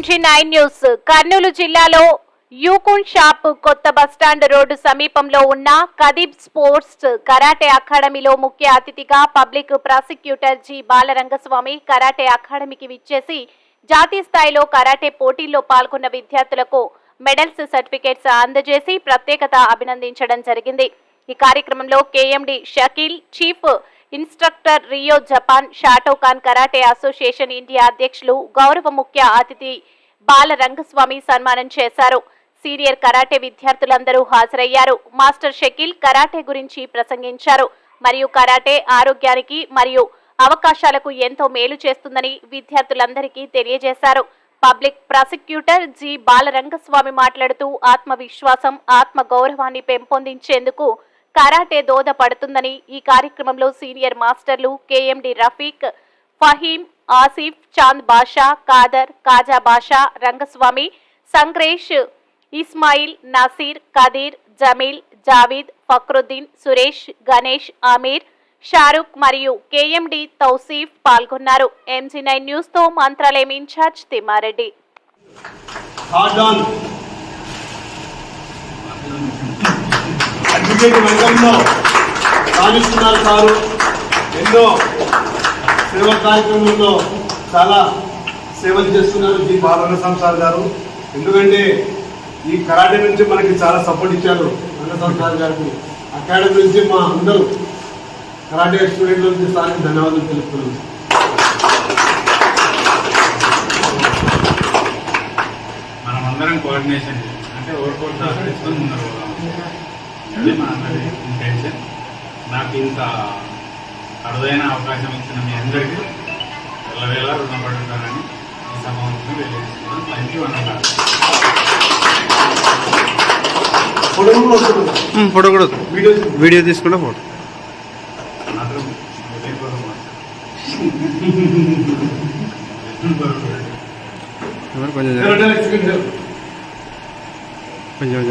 MG9 news. Kurnool జిల్లాలో యూకున్ shop కొత్త బస్టాండ్ రోడ్డు సమీపంలో ఉన్న కదీబ్ స్పోర్ట్స్ కరాటే అకాడమీలో ముఖ్య అతిథిగా public prosecutor G Balarangaswamy karate అకాడమీకి విచ్చేసి జాతీయ స్థాయిలో కరాటే పోటీల్లో పాల్గొన్న విద్యార్థులకు మెడల్స్, సర్టిఫికేట్స్ అందజేసి ప్రత్యేకత అభినందించడం జరిగింది. ఈ కార్యక్రమంలో KMD Shakeel, chief instructor Rio Japan, Shotokan karate association India అధ్యక్షులు గౌరవ ముఖ్య అతిథి బాలరంగస్వామి సన్మానం చేశారు. సీనియర్ కరాటే విద్యార్థులందరూ హాజరయ్యారు. మాస్టర్ షకీల్ కరాటే గురించి ప్రసంగించారు మరియు కరాటే ఆరోగ్యానికి మరియు అవకాశాలకు ఎంతో మేలు చేస్తుందని విద్యార్థులందరికీ తెలియజేశారు. పబ్లిక్ ప్రాసిక్యూటర్ జి బాలరంగస్వామి మాట్లాడుతూ ఆత్మవిశ్వాసం, ఆత్మ గౌరవాన్ని పెంపొందించేందుకు కరాటే దోహదపడుతుందని, ఈ కార్యక్రమంలో సీనియర్ మాస్టర్లు కేఎండి రఫీక్, ఫహీం, ఆసిఫ్, చాంద్ బాషా, కాదర్, కాజా బాషా, రంగస్వామి, సంగ్రేష్, ఇస్మాయిల్, నసీర్, కదీర్, జమీల్, జావీద్, ఫక్రుద్దీన్, సురేష్, గణేష్, ఆమీర్, షారుఖ్ మరియు కేఎండి తౌసీఫ్ పాల్గొన్నారు. MG9 న్యూస్ తో మంత్రాలయం ఇన్ఛార్జ్ తిమ్మారెడ్డి. ఎన్నో సేవా కార్యక్రమంలో చాలా సేవలు చేస్తున్నారు జి బాలరంగస్వామి సార్ గారు. ఎందుకంటే ఈ కరాటే నుంచి మనకి చాలా సపోర్ట్ ఇచ్చారు రంగస్వామి సార్ గారికి. అకాడమీ నుంచి మా అందరూ కరాటే స్టూడెంట్ల నుంచి సార్కి ధన్యవాదాలు తెలుపుతున్నాను. మనమందరం కోఆర్డినేషన్ అంటే ఓవర్కోట్ తీసుకొని ముందరు అదే మా అందరి ఇంటెన్షన్. నాకు ఇంత అరుదైన అవకాశం ఇచ్చిన మీ అందరికీ వెళ్ళవేళ రుణపడి ఉంటానని ఈ సమావేశం వెళ్ళేస్తున్నాను. థ్యాంక్ యూ అన్నారు. ఫోటో కూడా వీడియో తీసుకుంటే ఫోటో మాత్రం కొంచెం